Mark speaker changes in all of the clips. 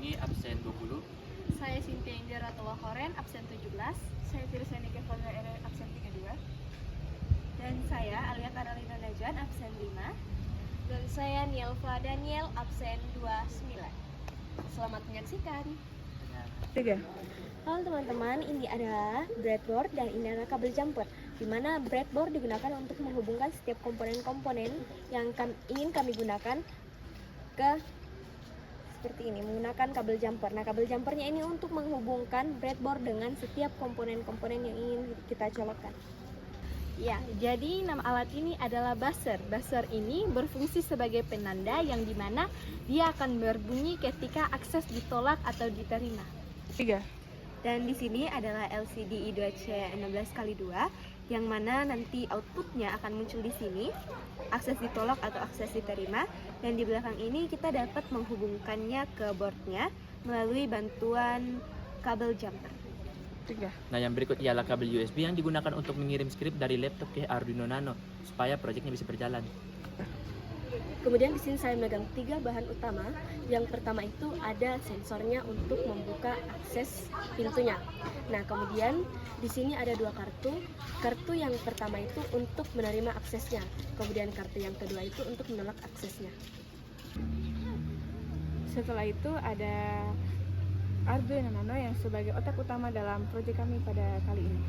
Speaker 1: Pelangi, absen 20.
Speaker 2: Saya Cynthia Indira Tolokoren, absen 17.
Speaker 3: Saya Tirsani Kevalda RR, absen 32.
Speaker 2: Dan saya Alia Karolina Najan, absen 5.
Speaker 4: Dan saya Nielva Daniel, absen 29. Selamat menyaksikan.
Speaker 3: 3.
Speaker 4: Halo teman-teman, ini adalah breadboard dan ini adalah kabel jumper, di mana breadboard digunakan untuk menghubungkan setiap komponen-komponen yang ingin kami gunakan ke seperti ini, menggunakan kabel jumper. Nah, kabel jumpernya ini untuk menghubungkan breadboard dengan setiap komponen-komponen yang ingin kita colokkan.
Speaker 2: Ya, jadi nama alat ini adalah buzzer. Buzzer ini berfungsi sebagai penanda yang dimana dia akan berbunyi ketika akses ditolak atau diterima.
Speaker 3: 3.
Speaker 2: Dan di sini adalah LCD I2C 16x2 yang mana nanti outputnya akan muncul di sini, akses ditolak atau akses diterima, dan di belakang ini kita dapat menghubungkannya ke boardnya melalui bantuan kabel jumper.
Speaker 3: 3.
Speaker 1: Nah, yang berikut ialah kabel USB yang digunakan untuk mengirim skrip dari laptop ke Arduino Nano supaya proyeknya bisa berjalan.
Speaker 4: Kemudian di sini saya memegang 3 bahan utama. Yang pertama itu ada sensornya untuk membuka akses pintunya. Nah, kemudian di sini ada 2 kartu. Kartu yang pertama itu untuk menerima aksesnya. Kemudian kartu yang kedua itu untuk menolak aksesnya.
Speaker 3: Setelah itu ada Arduino Nano yang sebagai otak utama dalam proyek kami pada kali ini.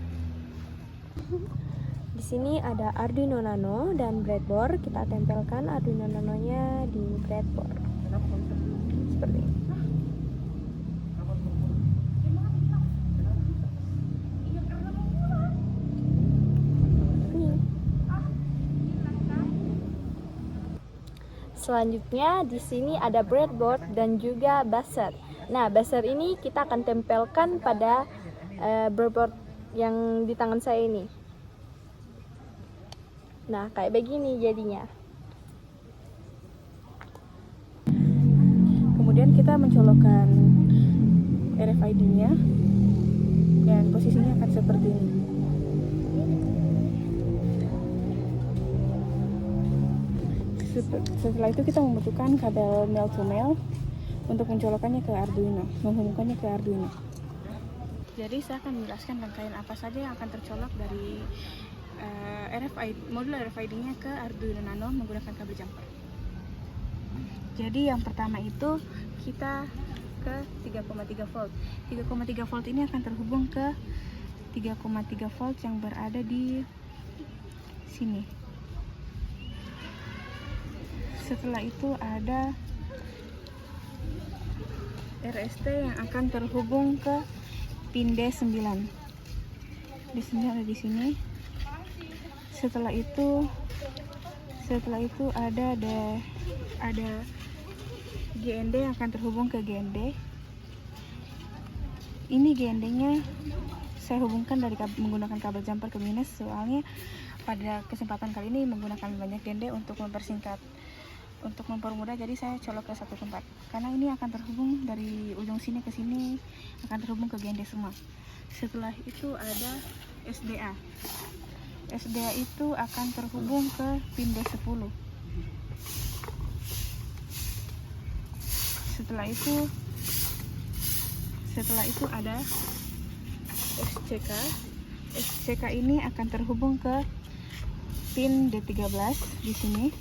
Speaker 4: Di sini ada Arduino Nano dan breadboard. Kita tempelkan Arduino Nano-nya di breadboard. Seperti ini. Selanjutnya di sini ada breadboard dan juga buzzer. Nah, buzzer ini kita akan tempelkan pada breadboard yang di tangan saya ini. Nah, kayak begini jadinya.
Speaker 3: Kemudian kita mencolokkan RFID-nya dan posisinya akan seperti ini. Setelah itu kita membutuhkan kabel male to male untuk mencolokkannya ke Arduino, menghubungkannya ke Arduino. Jadi saya akan menjelaskan rangkaian apa saja yang akan tercolok dari modul RFID-nya ke Arduino Nano menggunakan kabel jumper. Jadi yang pertama itu kita ke 3,3 volt. 3,3 volt ini akan terhubung ke 3,3 volt yang berada di sini. Setelah itu ada RST yang akan terhubung ke pin D9. D9 ada di sini. Setelah itu ada GND yang akan terhubung ke GND. Ini GND-nya saya hubungkan menggunakan kabel jumper ke minus, soalnya pada kesempatan kali ini menggunakan banyak GND untuk mempermudah, jadi saya colok ke satu tempat. Karena ini akan terhubung dari ujung sini ke sini, akan terhubung ke GND semua. Setelah itu ada SDA. SDA itu akan terhubung ke pin D10. Setelah itu ada SCK. SCK ini akan terhubung ke pin D13 di sini.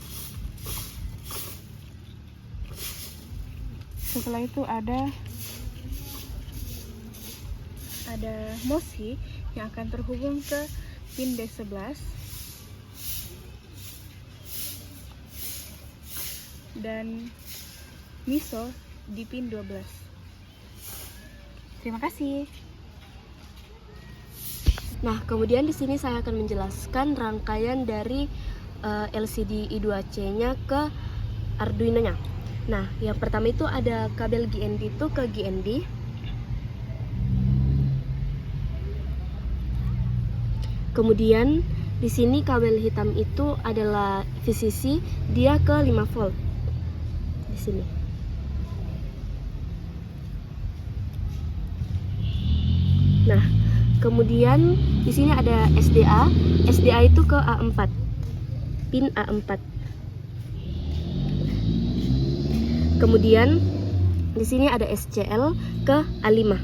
Speaker 3: Setelah itu ada MOSI yang akan terhubung ke pin D11 dan MISO di pin 12. Terima kasih.
Speaker 4: Nah, kemudian di sini saya akan menjelaskan rangkaian dari LCD I2C-nya ke Arduino-nya. Nah, yang pertama itu ada kabel GND itu ke GND. Kemudian di sini kabel hitam itu adalah VCC, dia ke 5 volt. Di sini. Nah, kemudian di sini ada SDA. SDA itu ke A4. Pin A4. Kemudian Di sini ada SCL ke A5.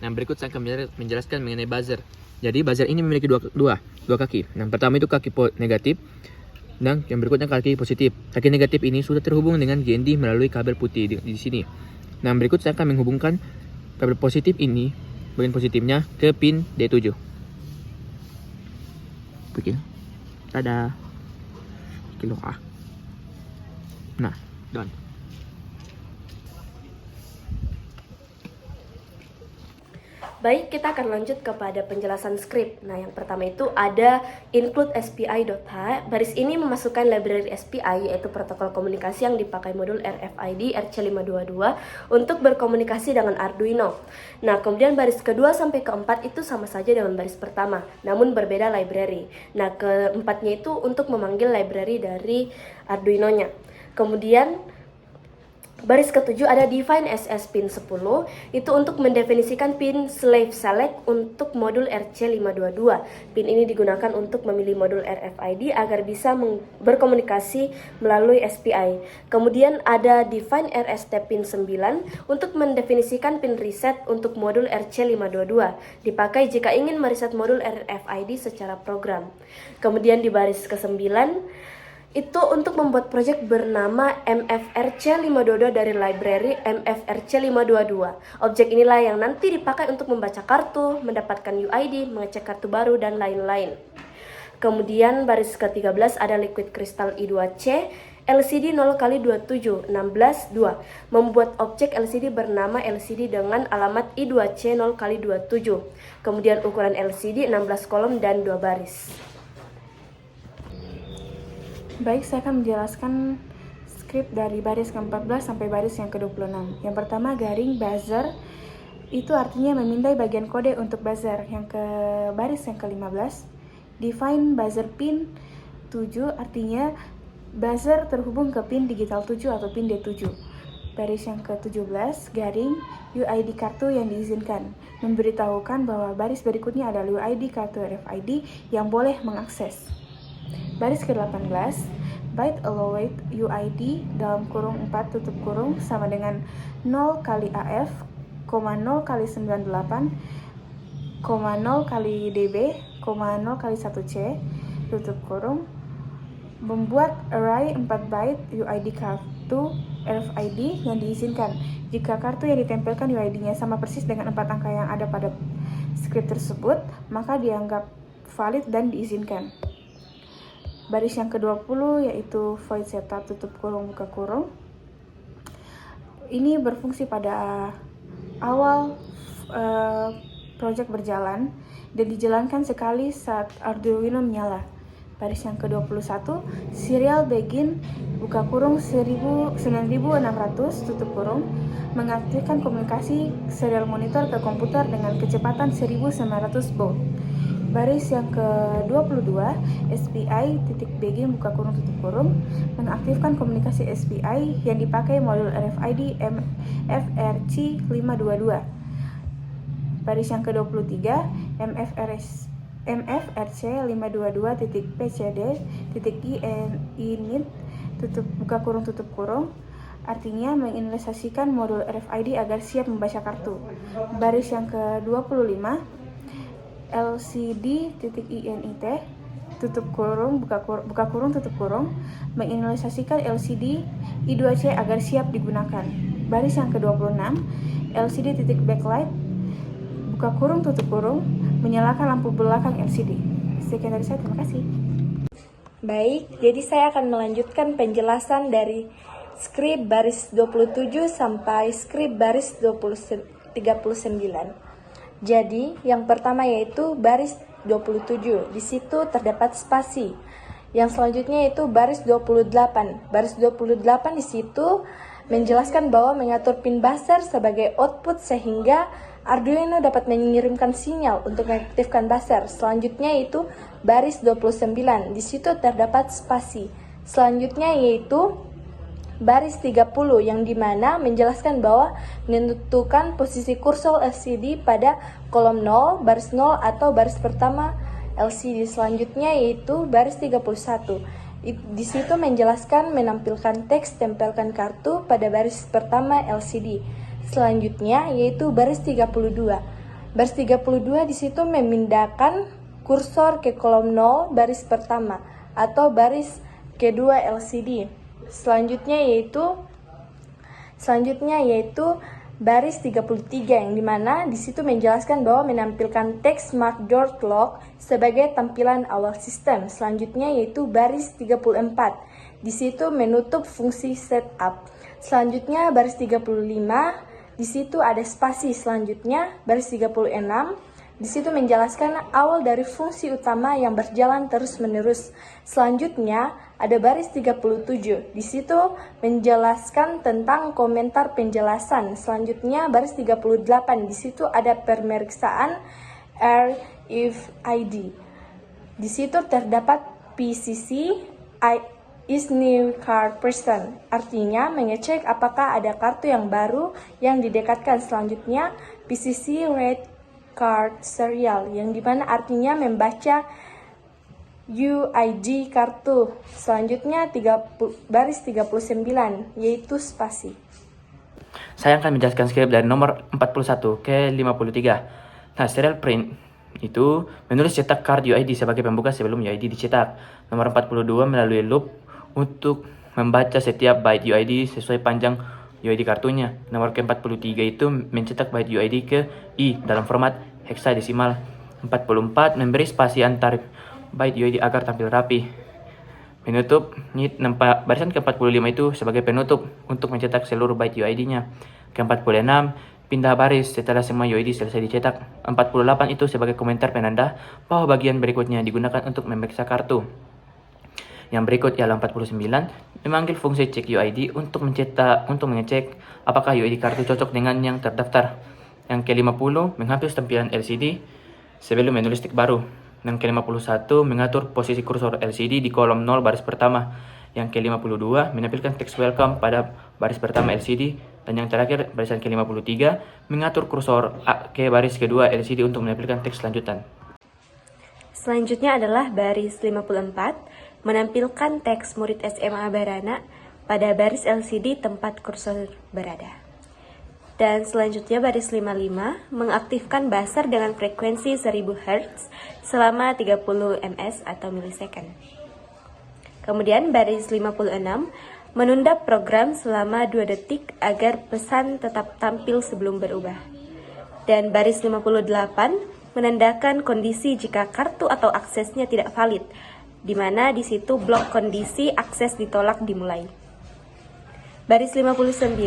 Speaker 1: Nah, berikut saya akan menjelaskan mengenai buzzer. Jadi buzzer ini memiliki dua kaki. Yang pertama itu kaki negatif, dan yang berikutnya kaki positif. Kaki negatif ini sudah terhubung dengan GND melalui kabel putih di sini. Nah, berikut saya akan menghubungkan kabel positif ini, bagian positifnya, ke pin D7. Begini. Tada. Kilo A. Nah, done.
Speaker 4: Baik, kita akan lanjut kepada penjelasan script. Nah, yang pertama itu ada include SPI.h. Baris ini memasukkan library SPI, yaitu protokol komunikasi yang dipakai modul RFID RC522 untuk berkomunikasi dengan Arduino. Nah, kemudian baris kedua sampai keempat itu sama saja dengan baris pertama, namun berbeda library. Nah, keempatnya itu untuk memanggil library dari Arduino-nya. Kemudian baris ketujuh ada define SS pin 10, itu untuk mendefinisikan pin slave select untuk modul RC522. Pin ini digunakan untuk memilih modul RFID agar bisa berkomunikasi melalui SPI. Kemudian ada define RST pin 9 untuk mendefinisikan pin reset untuk modul RC522. Dipakai jika ingin mereset modul RFID secara program. Kemudian di baris ke-9 itu untuk membuat project bernama MFRC522 dari library MFRC522. Objek inilah yang nanti dipakai untuk membaca kartu, mendapatkan UID, mengecek kartu baru, dan lain-lain. Kemudian baris ke-13 ada liquid crystal I2C LCD 0x27 16 2. Membuat objek LCD bernama LCD dengan alamat I2C 0x27. Kemudian ukuran LCD 16 kolom dan 2 baris.
Speaker 3: Baik, saya akan menjelaskan script dari baris ke-14 sampai baris yang ke-26. Yang pertama, garing buzzer, itu artinya memindai bagian kode untuk buzzer. Yang ke baris yang ke-15, define buzzer pin 7, artinya buzzer terhubung ke pin digital 7 atau pin D7. Baris yang ke-17, garing UID kartu yang diizinkan, memberitahukan bahwa baris berikutnya adalah UID kartu RFID yang boleh mengakses. Baris ke-18, byte allowed UID dalam kurung 4 tutup kurung sama dengan 0 kali AF, 0 kali 98, 0 kali DB, 0 kali 1C, tutup kurung, membuat array 4 byte UID kartu RFID yang diizinkan. Jika kartu yang ditempelkan UID-nya sama persis dengan 4 angka yang ada pada script tersebut, maka dianggap valid dan diizinkan. Baris yang ke-20 yaitu void setup tutup kurung buka kurung. Ini berfungsi pada awal project berjalan dan dijalankan sekali saat Arduino menyala. Baris yang ke-21, serial begin buka kurung 9600 tutup kurung, mengaktifkan komunikasi serial monitor ke komputer dengan kecepatan 1900 baud. Baris yang ke-22, SPI.begin buka kurung tutup kurung, mengaktifkan komunikasi SPI yang dipakai modul RFID MFRC522. Baris yang ke-23, MFRC522.PCD.init buka kurung tutup kurung, artinya menginisiasikan modul RFID agar siap membaca kartu. Baris yang ke-25, LCD.init tutup kurung buka kurung tutup kurung, menginisiasikan LCD I2C agar siap digunakan. Baris yang ke-26, LCD.backlight buka kurung tutup kurung, menyalakan lampu belakang LCD. Sekian dari saya, terima kasih.
Speaker 4: Baik, jadi saya akan melanjutkan penjelasan dari script baris 27 sampai script baris 39. Jadi, yang pertama yaitu baris 27. Di situ terdapat spasi. Yang selanjutnya yaitu baris 28. Baris 28 di situ menjelaskan bahwa mengatur pin buzzer sebagai output sehingga Arduino dapat mengirimkan sinyal untuk mengaktifkan buzzer. Selanjutnya yaitu baris 29. Di situ terdapat spasi. Selanjutnya yaitu baris 30 yang dimana menjelaskan bahwa menentukan posisi kursor LCD pada kolom 0, baris 0 atau baris pertama
Speaker 5: LCD selanjutnya yaitu baris 31. Di situ menjelaskan menampilkan teks tempelkan kartu pada baris pertama LCD. Selanjutnya yaitu baris 32. Baris 32 di situ memindahkan kursor ke kolom 0 baris pertama atau baris kedua LCD. Selanjutnya yaitu baris 33 yang dimana di situ menjelaskan bahwa menampilkan teks Smart Door Lock sebagai tampilan awal sistem. Selanjutnya yaitu baris 34. Di situ menutup fungsi setup. Selanjutnya baris 35. Di situ ada spasi. Selanjutnya baris 36. Di situ menjelaskan awal dari fungsi utama yang berjalan terus-menerus. Selanjutnya ada baris 37. Di situ menjelaskan tentang komentar penjelasan. Selanjutnya baris 38. Di situ ada pemeriksaan RFID. Di situ terdapat PCC is new card person. Artinya mengecek apakah ada kartu yang baru yang didekatkan. Selanjutnya PCC read card serial yang dimana artinya membaca UID kartu. Selanjutnya baris 39 yaitu spasi.
Speaker 1: Saya akan menjelaskan skrip dari nomor 41 ke 53. Nah, serial print itu menulis cetak card UID sebagai pembuka sebelum UID dicetak. Nomor 42 melalui loop untuk membaca setiap byte UID sesuai panjang UID kartunya. Nomor ke-43 itu mencetak byte UID ke I dalam format heksadesimal. 44 memberi spasi antar byte UID agar tampil rapi. Menutup barisan ke-45 itu sebagai penutup untuk mencetak seluruh byte UID-nya. Ke-46 pindah baris setelah semua UID selesai dicetak. 48 itu sebagai komentar penanda bahwa bagian berikutnya digunakan untuk memeriksa kartu. Yang berikut ialah 49 memanggil fungsi cek UID untuk mengecek apakah UID kartu cocok dengan yang terdaftar. Yang ke-50 menghapus tampilan LCD sebelum menulis teks baru. Yang ke-51 mengatur posisi kursor LCD di kolom 0 baris pertama. Yang ke-52 menampilkan teks welcome pada baris pertama LCD. Dan yang terakhir barisan ke-53 mengatur kursor ke baris kedua LCD untuk menampilkan teks lanjutan.
Speaker 2: Selanjutnya adalah baris 54, menampilkan teks murid SMA Barana pada baris LCD tempat kursor berada. Dan selanjutnya baris 55, mengaktifkan buzzer dengan frekuensi 1000 Hz selama 30 ms atau milisecond. Kemudian baris 56, menunda program selama 2 detik agar pesan tetap tampil sebelum berubah. Dan baris 58, menandakan kondisi jika kartu atau aksesnya tidak valid, di mana di situ blok kondisi akses ditolak dimulai. Baris 59,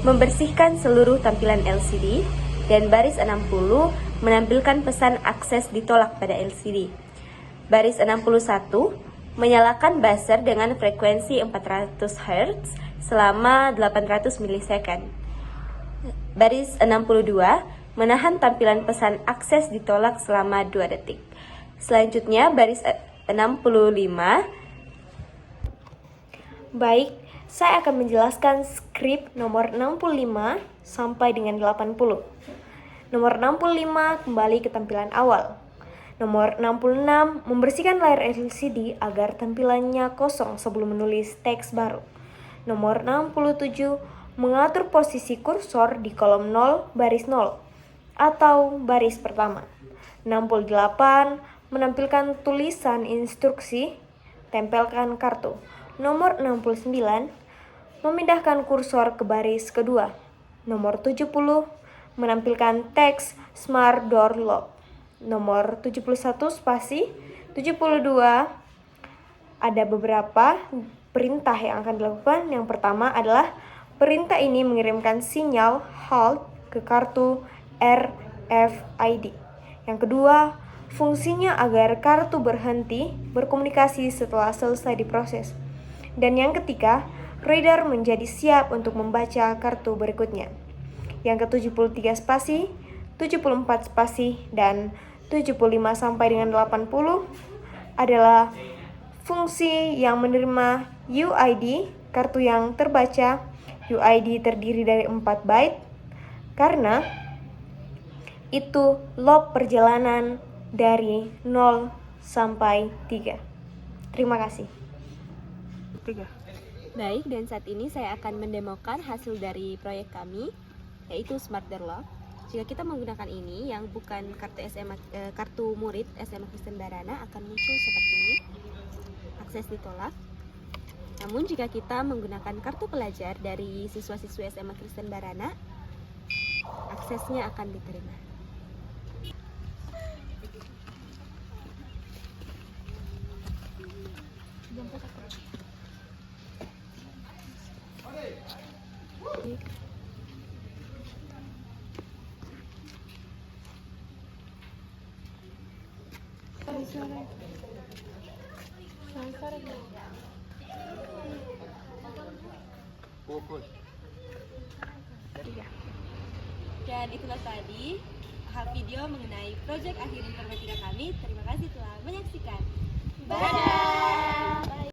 Speaker 2: membersihkan seluruh tampilan LCD, dan baris 60 menampilkan pesan akses ditolak pada LCD. Baris 61 menyalakan buzzer dengan frekuensi 400 Hz selama 800 milisecond. Baris 62 menahan tampilan pesan akses ditolak selama 2 detik. Selanjutnya baris 65. Baik, saya akan menjelaskan skrip nomor 65 sampai dengan 80. Nomor 65 kembali ke tampilan awal. Nomor 66 membersihkan layar LCD agar tampilannya kosong sebelum menulis teks baru. Nomor 67 mengatur posisi kursor di kolom 0 baris 0 atau baris pertama. 68 menampilkan tulisan instruksi tempelkan kartu. Nomor 69 memindahkan kursor ke baris kedua. Nomor 70 menampilkan teks Smart Door Lock. Nomor 71 spasi. 72 ada beberapa perintah yang akan dilakukan. Yang pertama adalah perintah ini mengirimkan sinyal halt ke kartu RFID. Yang kedua, fungsinya agar kartu berhenti berkomunikasi setelah selesai diproses. Dan yang ketiga, reader menjadi siap untuk membaca kartu berikutnya. Yang ke-73 spasi, 74 spasi, dan 75 sampai dengan 80 adalah fungsi yang menerima UID, kartu yang terbaca. UID terdiri dari 4 byte, karena itu loop perjalanan
Speaker 4: dari 0 sampai 3. Terima kasih.
Speaker 3: 3.
Speaker 2: Baik, dan saat ini saya akan mendemokan hasil dari proyek kami, yaitu Smart Doorlock. Jika kita menggunakan ini, yang bukan kartu murid SMA Kristen Barana akan muncul seperti ini, akses ditolak. Namun jika kita menggunakan kartu pelajar dari siswa-siswi SMA Kristen Barana, aksesnya akan diterima. Dan itulah tadi video mengenai proyek akhir informatika kami. Terima kasih telah menyaksikan. Bye!